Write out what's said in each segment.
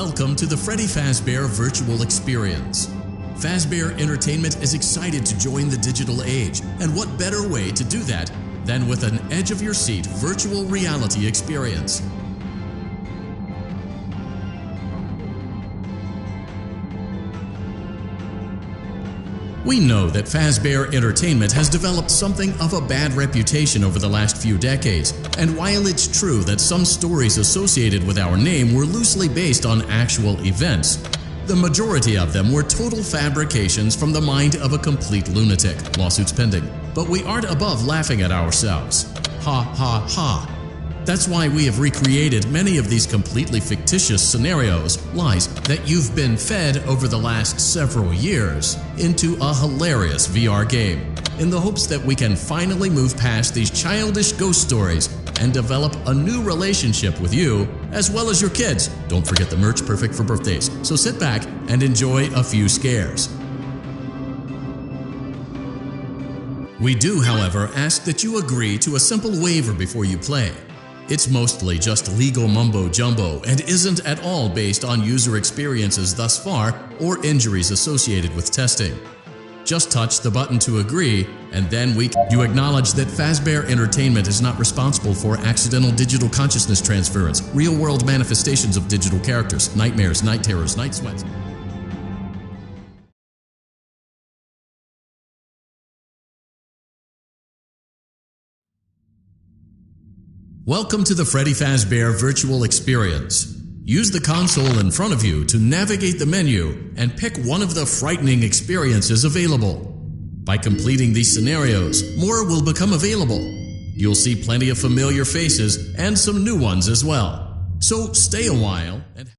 Welcome to the Freddy Fazbear Virtual Experience. Fazbear Entertainment is excited to join the digital age, and what better way to do that than with an edge-of-your-seat virtual reality experience. We know that Fazbear Entertainment has developed something of a bad reputation over the last few decades, and while it's true that some stories associated with our name were loosely based on actual events, the majority of them were total fabrications from the mind of a complete lunatic. Lawsuits pending. But we aren't above laughing at ourselves. Ha ha ha. That's why we have recreated many of these completely fictitious scenarios, lies that you've been fed over the last several years, into a hilarious VR game, in the hopes that we can finally move past these childish ghost stories and develop a new relationship with you, as well as your kids. Don't forget the merch, perfect for birthdays. So sit back and enjoy a few scares. We do, however, ask that you agree to a simple waiver before you play. It's mostly just legal mumbo-jumbo and isn't at all based on user experiences thus far or injuries associated with testing. Just touch the button to agree, and then you acknowledge that Fazbear Entertainment is not responsible for accidental digital consciousness transference, real-world manifestations of digital characters, nightmares, night terrors, night sweats. Welcome to the Freddy Fazbear Virtual Experience. Use the console in front of you to navigate the menu and pick one of the frightening experiences available. By completing these scenarios, more will become available. You'll see plenty of familiar faces and some new ones as well. So stay a while and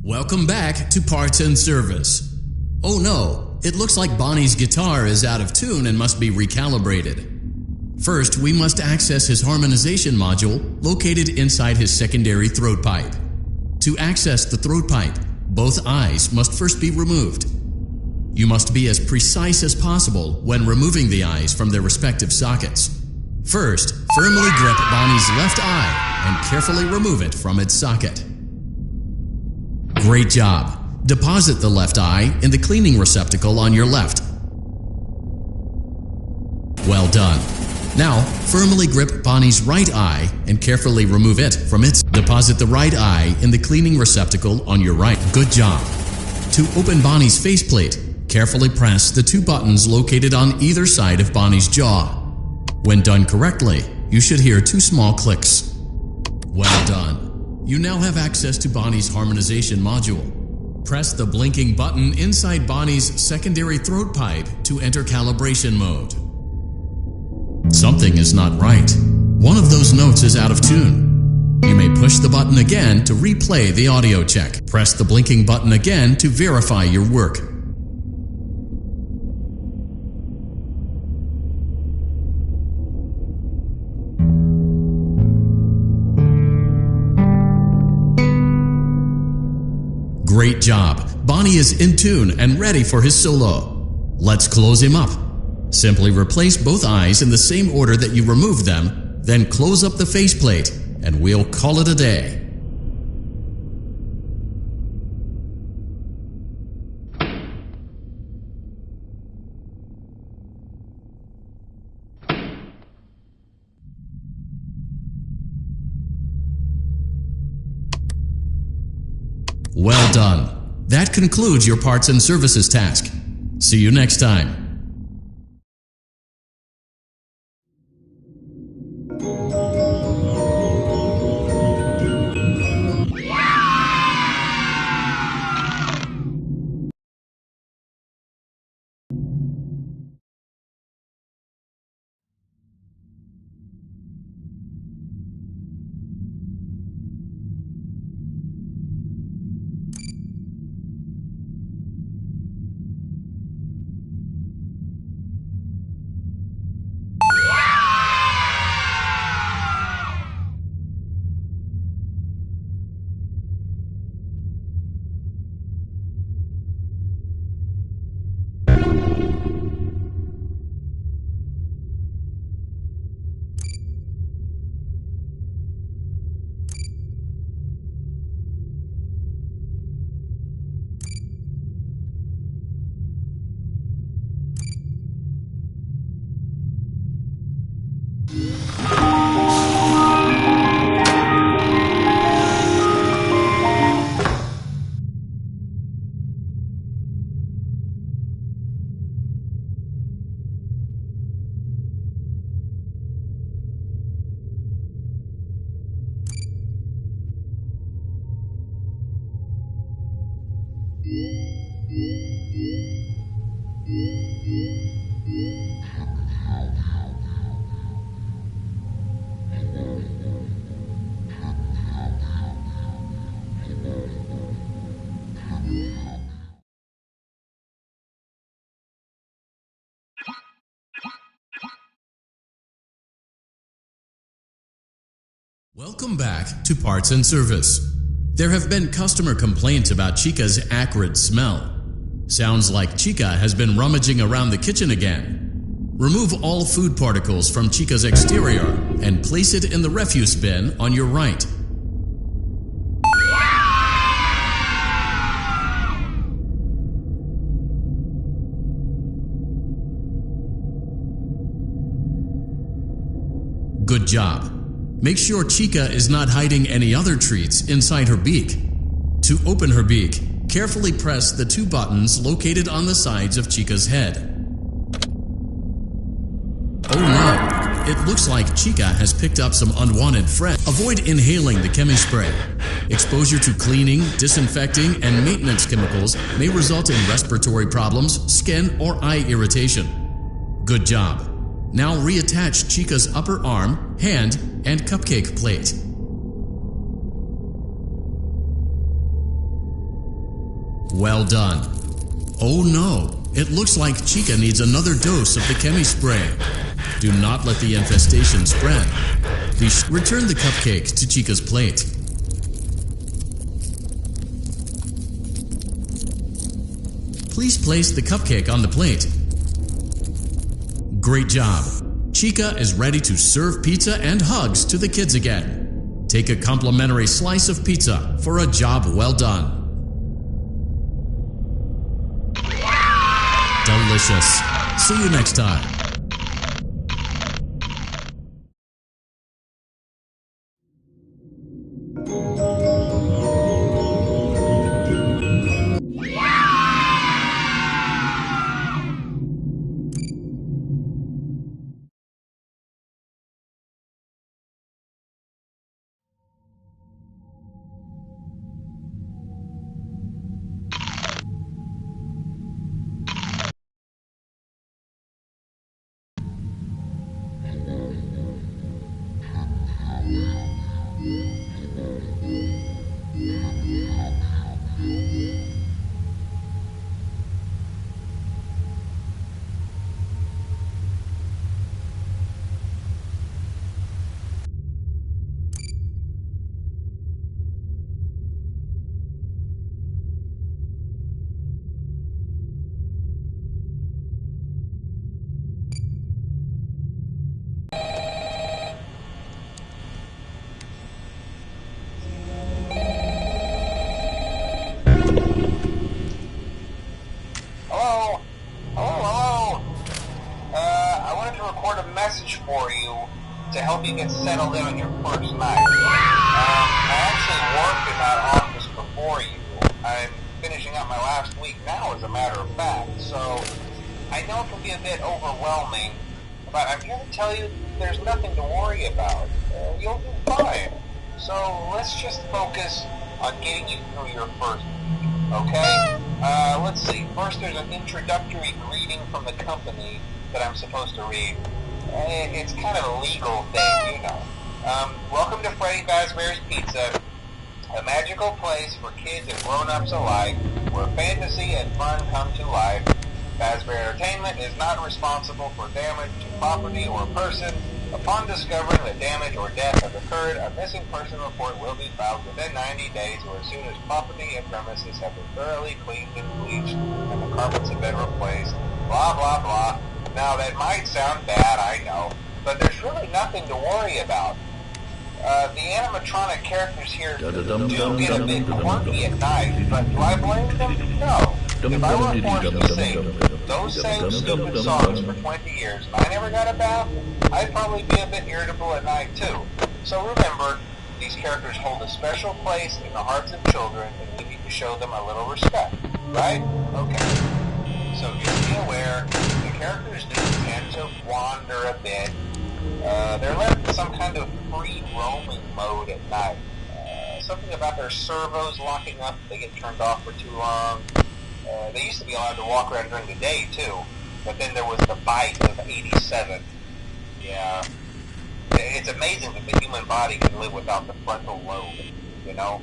welcome back to Parts and Service. Oh no, it looks like Bonnie's guitar is out of tune and must be recalibrated. First, we must access his harmonization module located inside his secondary throat pipe. To access the throat pipe, both eyes must first be removed. You must be as precise as possible when removing the eyes from their respective sockets. First, firmly grip Bonnie's left eye and carefully remove it from its socket. Great job. Deposit the left eye in the cleaning receptacle on your left. Well done. Now, firmly grip Bonnie's right eye and carefully remove it from its. Deposit the right eye in the cleaning receptacle on your right. Good job. To open Bonnie's faceplate, carefully press the two buttons located on either side of Bonnie's jaw. When done correctly, you should hear two small clicks. Well done. You now have access to Bonnie's harmonization module. Press the blinking button inside Bonnie's secondary throat pipe to enter calibration mode. Something is not right. One of those notes is out of tune. You may push the button again to replay the audio check. Press the blinking button again to verify your work. Great job. Bonnie is in tune and ready for his solo. Let's close him up. Simply replace both eyes in the same order that you removed them, then close up the faceplate, and we'll call it a day. Well done. That concludes your parts and services task. See you next time. Welcome back to Parts and Service. There have been customer complaints about Chica's acrid smell. Sounds like Chica has been rummaging around the kitchen again. Remove all food particles from Chica's exterior and place it in the refuse bin on your right. Good job. Make sure Chica is not hiding any other treats inside her beak. To open her beak, carefully press the two buttons located on the sides of Chica's head. Oh no, it looks like Chica has picked up some unwanted friends. Avoid inhaling the chemi spray. Exposure to cleaning, disinfecting, and maintenance chemicals may result in respiratory problems, skin, or eye irritation. Good job. Now reattach Chica's upper arm, hand, and cupcake plate. Well done. Oh no, it looks like Chica needs another dose of the chemi spray. Do not let the infestation spread. Return the cupcake to Chica's plate. Please place the cupcake on the plate. Great job. Chica is ready to serve pizza and hugs to the kids again. Take a complimentary slice of pizza for a job well done. Delicious. See you next time. For you to help you get settled in on your first night. I actually worked in that office before you. I'm finishing up my last week now, as a matter of fact, so I know it can be a bit overwhelming, but I'm here to tell you there's nothing to worry about. You'll do fine. So let's just focus on getting you through your first week, okay? Let's see. First, there's an introductory greeting from the company that I'm supposed to read. It's kind of a legal thing, you know. Welcome to Freddy Fazbear's Pizza, a magical place for kids and grown-ups alike, where fantasy and fun come to life. Fazbear Entertainment is not responsible for damage to property or person. Upon discovering that damage or death has occurred, a missing person report will be filed within 90 days or as soon as property and premises have been thoroughly cleaned and bleached and the carpets have been replaced. Blah, blah, blah. Now, that might sound bad, I know, but there's really nothing to worry about. The animatronic characters here do get a bit quirky at night, but do I blame them? No. If I were forced to sing those same stupid songs for 20 years and I never got a bath, I'd probably be a bit irritable at night too. So remember, these characters hold a special place in the hearts of children and we need to show them a little respect, right? Okay. So just be aware, the characters do tend to wander a bit. They're left in some kind of free roaming mode at night. Something about their servos locking up if they get turned off for too long. They used to be allowed to walk around during the day too, but then there was the bite of 87. Yeah. It's amazing that the human body can live without the frontal lobe, you know?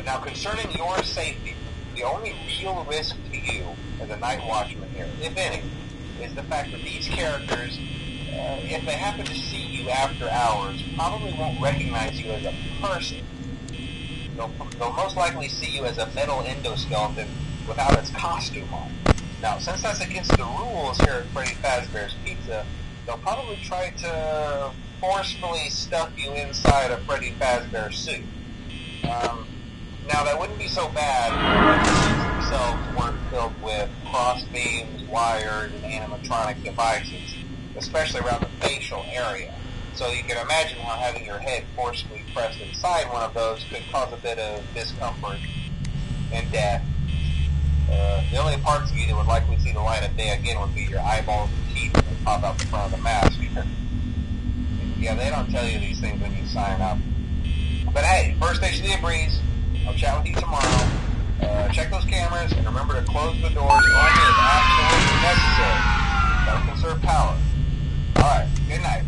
Now concerning your safety, the only real risk to you as a night watchman here, if any, is the fact that these characters if they happen to see you after hours, probably won't recognize you as a person. They'll most likely see you as a metal endoskeleton without its costume on. Now, since that's against the rules here at Freddy Fazbear's Pizza, they'll probably try to forcefully stuff you inside a Freddy Fazbear suit. Now, that wouldn't be so bad if the suits themselves weren't filled with cross beams, wires, and animatronic devices, especially around the facial area. So you can imagine how having your head forcefully pressed inside one of those could cause a bit of discomfort and death. The only parts of you that would likely see the light of day again would be your eyeballs and teeth that would pop out the front of the mask. Yeah, they don't tell you these things when you sign up. But hey, first station of the breeze. I'll chat with you tomorrow. Check those cameras and remember to close the doors only if absolutely necessary. That'll conserve power. Alright, good night.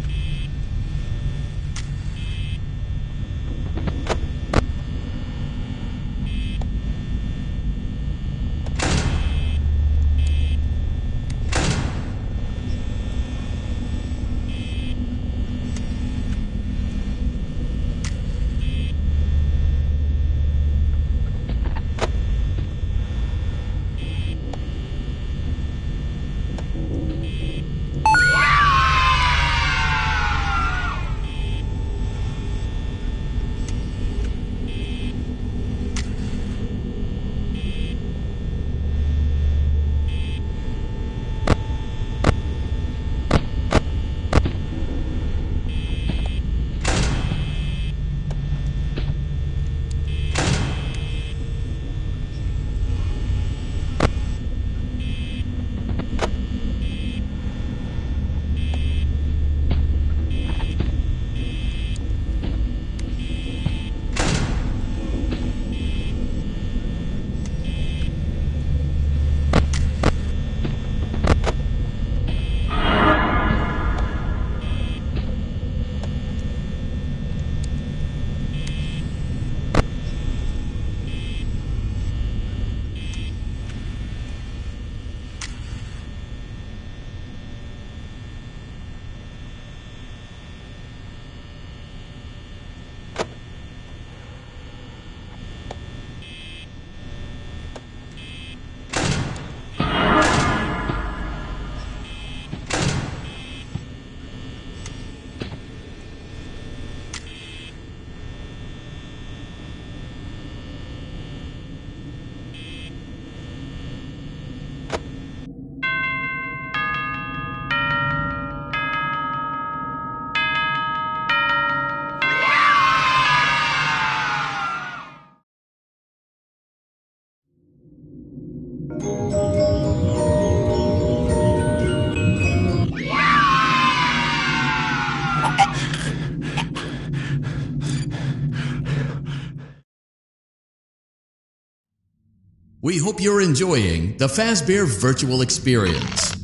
We hope you're enjoying the Fazbear virtual experience.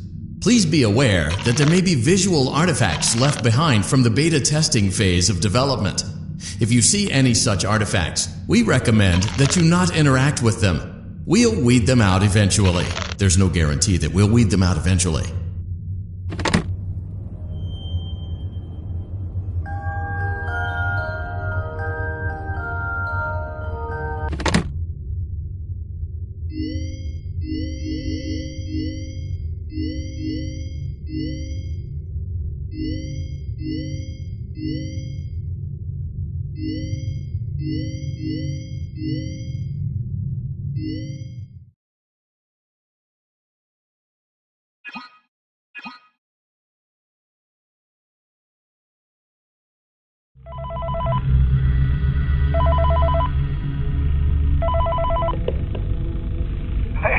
Please be aware that there may be visual artifacts left behind from the beta testing phase of development. If you see any such artifacts, we recommend that you not interact with them. We'll weed them out eventually. There's no guarantee that we'll weed them out eventually.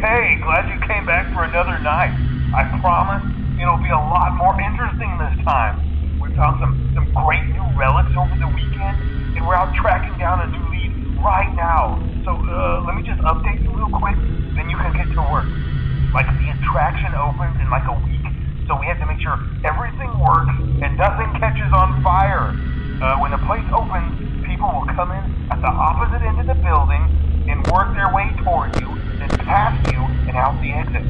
Hey, glad you came back for another night. I promise it'll be a lot more interesting this time. We found some great new relics over the weekend, and we're out tracking down a new lead right now. So, let me just update you real quick, then you can get to work. Like, the attraction opens in like a week, so we have to make sure everything works and nothing catches on fire. When the place opens, people will come in at the opposite end of the building and work their way toward you, then past you, and out the exit.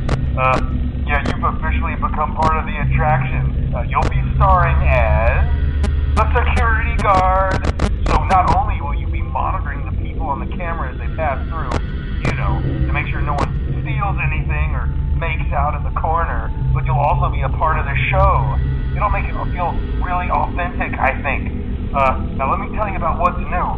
Yeah, you've officially become part of the attraction. You'll be starting It'll make it feel really authentic, I think. Now let me tell you about what's new.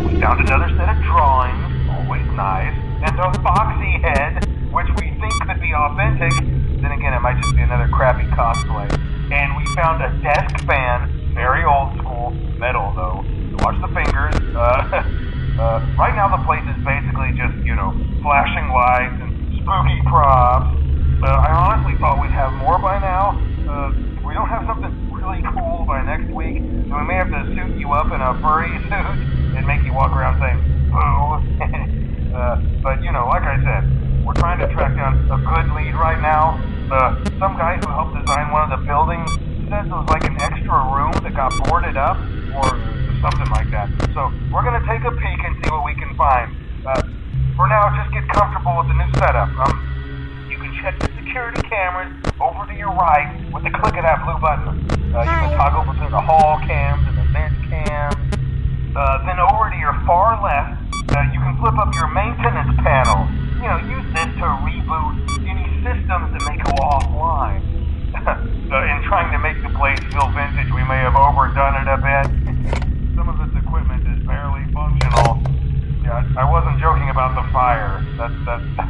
We found another set of drawings, always nice, and a foxy head, which we think could be authentic. Then again, it might just be another crappy cosplay. And we found a desk fan, very old school, metal though. So watch the fingers. Right now the place is basically just, flashing lights and spooky props. I honestly thought we'd have more by now. If we don't have something really cool by next week, then we may have to suit you up in a furry suit and make you walk around saying, boo. But, like I said, we're trying to track down a good lead right now. Some guy who helped design one of the buildings says it was like an extra room that got boarded up, or something like that. So we're going to take a peek and see what we can find. For now, just get comfortable with the new setup. You can check the security cameras over to your right with the click of that blue button. You can toggle between the hall cams and the vent cams. Then over to your far left, you can flip up your maintenance panel. Use this to reboot any systems that may go offline. In trying to make the place feel vintage, we may have overdone it a bit. Some of this equipment is barely functional. Yeah, I wasn't joking about the fire. That's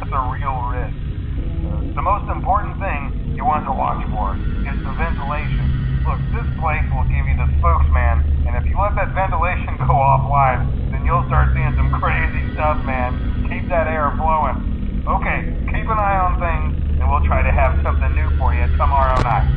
a real risk. The most important thing you want to watch for is the ventilation. Look, this place will give you the spooks, man, and if you let that ventilation go offline, then you'll start seeing some crazy stuff, man. Keep that air flowing. Okay, keep an eye on things, and we'll try to have something new for you tomorrow night.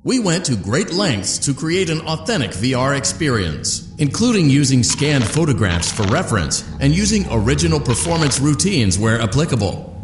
We went to great lengths to create an authentic VR experience, including using scanned photographs for reference and using original performance routines where applicable.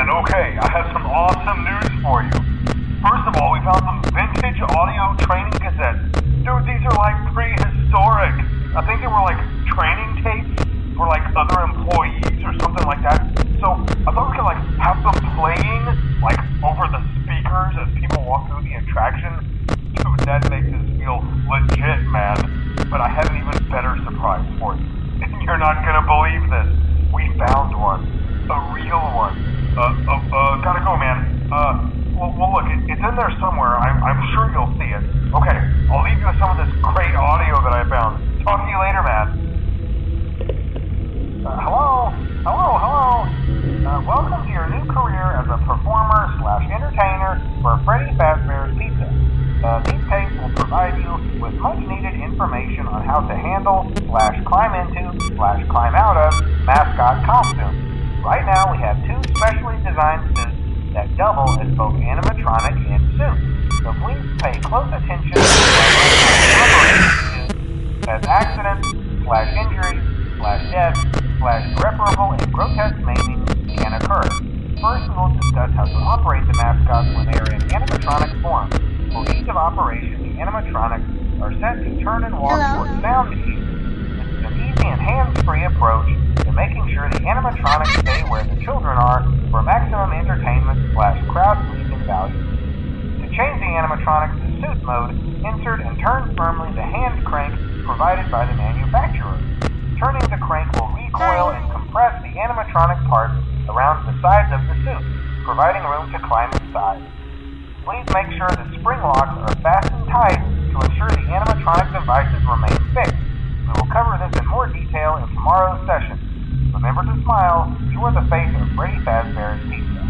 Okay, I have some awesome news for you. First of all, we found some vintage audio training cassettes. Dude, these are like prehistoric. I think they were like training tapes for like other employees or something like that. So I thought we could like have them playing like over the speakers as people walk through the attraction. Dude, that makes us feel legit, man. But I have an even better surprise for you. And you're not gonna believe this. We found one. A real one. A Gotta go, man. Well, look, it's in there somewhere. I'm sure you'll see it. Okay, I'll leave you with some of this great audio that I found. Talk to you later, man. Hello? Welcome to your new career as a performer/entertainer for Freddy Fazbear's Pizza. These tapes will provide you with much-needed information on how to handle/climb into/climb out of mascot costumes. Right now, we have 2 specially designed suits that double as both animatronic and suit. So please pay close attention as accidents/injuries/death/irreparable and grotesque maiming can occur. First, we will discuss how to operate the mascots when they are in animatronic form. For each of operation, the animatronics are set to turn and walk towards sound machines. This is an easy and hands-free approach to making sure the animatronics stay where the children are for maximum entertainment/crowd-pleasing value. To change the animatronics to suit mode, insert and turn firmly the hand crank provided by the manufacturer. Turning the crank will recoil and compress the animatronic parts around the sides of the suit, providing room to climb inside. Please make sure the spring locks are fastened tight to ensure the animatronic devices remain fixed. We will cover this in more detail in tomorrow's session. Remember to smile. You are the face of Freddy Fazbear's Pizza.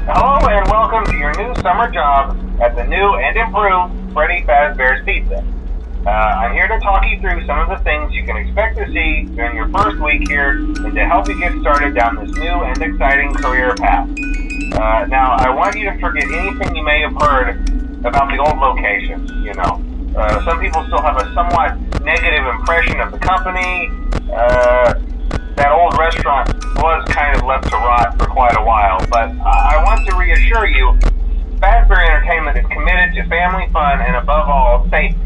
Hello and welcome to your new summer job at the new and improved Freddy Fazbear's Pizza. I'm here to talk you through some of the things you can expect to see during your first week here and to help you get started down this new and exciting career path. Now, I want you to forget anything you may have heard about the old location, some people still have a somewhat negative impression of the company. That old restaurant was kind of left to rot for quite a while, but I want to reassure you, Fazbear Entertainment is committed to family fun and above all, safety.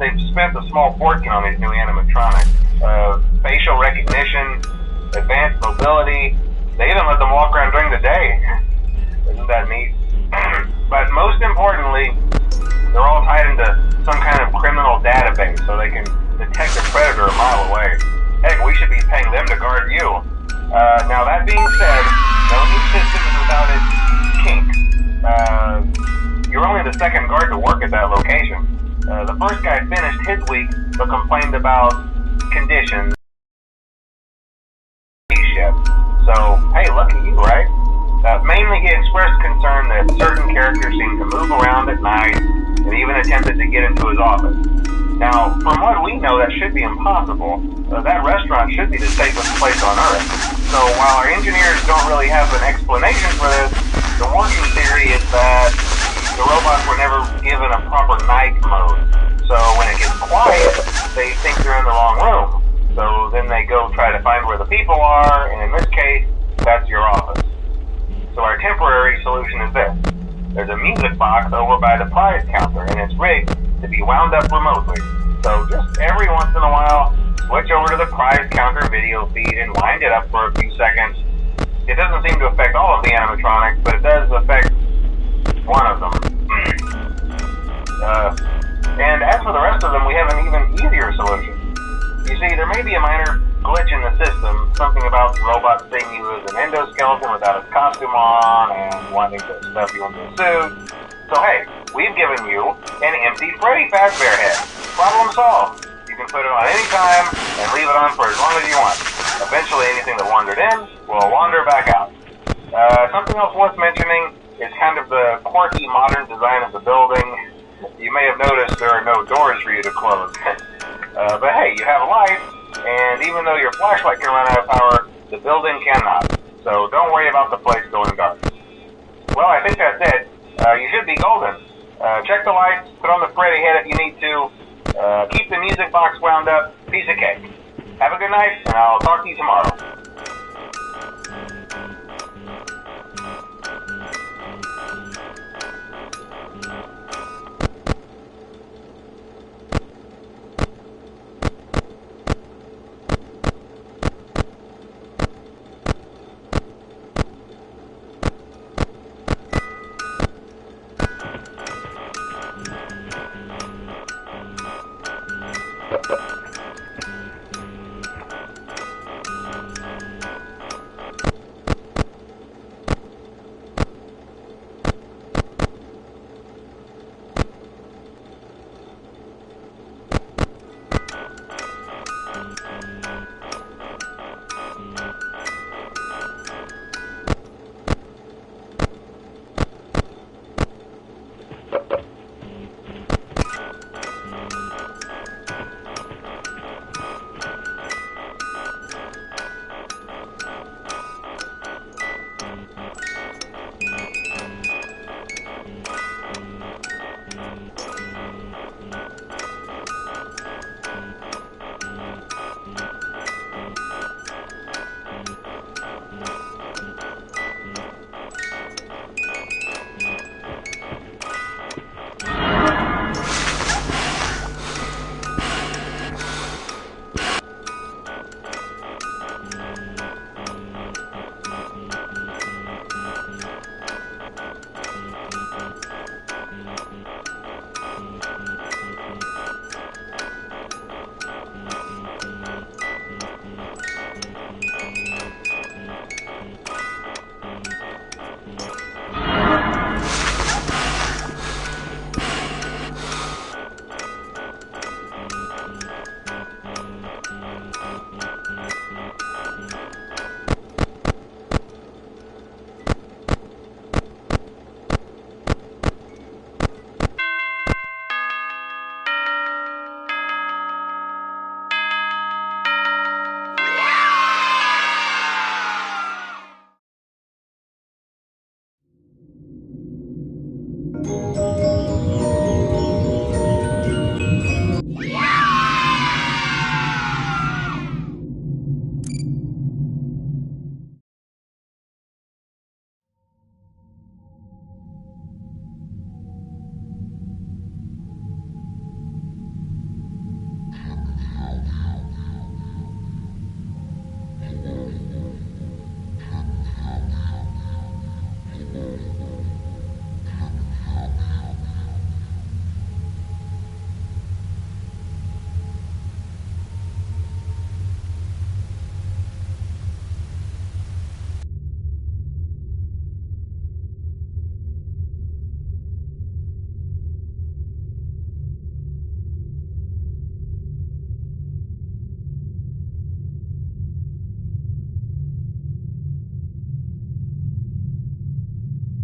They've spent a small fortune on these new animatronics. Facial recognition, advanced mobility, they even let them walk around during the day. Isn't that neat? But most importantly, they're all tied into some kind of criminal database so they can detect a predator a mile away. Heck, we should be paying them to guard you. Now that being said, no new system is without its kinks. You're only the second guard to work at that location. The first guy finished his week but complained about conditions. So, hey, lucky you, right? Mainly he expressed concern that certain characters seemed to move around at night and even attempted to get into his office. Now, from what we know, that should be impossible. That restaurant should be the safest place on Earth. So while our engineers don't really have an explanation for this, the working theory is that the robots were never given a proper night mode. So when it gets quiet, they think they're in the wrong room. So then they go try to find where the people are, and in this case, that's your office. So our temporary solution is this. There's a music box over by the prize counter, and it's rigged to be wound up remotely. So just every once in a while, switch over to the prize counter video feed and wind it up for a few seconds. It doesn't seem to affect all of the animatronics, but it does affect one of them. And as for the rest of them, we have an even easier solution. You see, there may be a minor glitch in the system, something about the robot seeing you as an endoskeleton without its costume on and wanting to stuff you into a suit. So hey, we've given you an empty Freddy Fazbear head. Problem solved. You can put it on any time and leave it on for as long as you want. Eventually anything that wandered in will wander back out. Something else worth mentioning is kind of the quirky modern design of the building. You may have noticed there are no doors for you to close. But hey, you have a light, and even though your flashlight can run out of power, the building cannot. So don't worry about the place going dark. Well, I think that's it. You should be golden. Check the lights, put on the Freddy head if you need to, keep the music box wound up, piece of cake. Have a good night, and I'll talk to you tomorrow.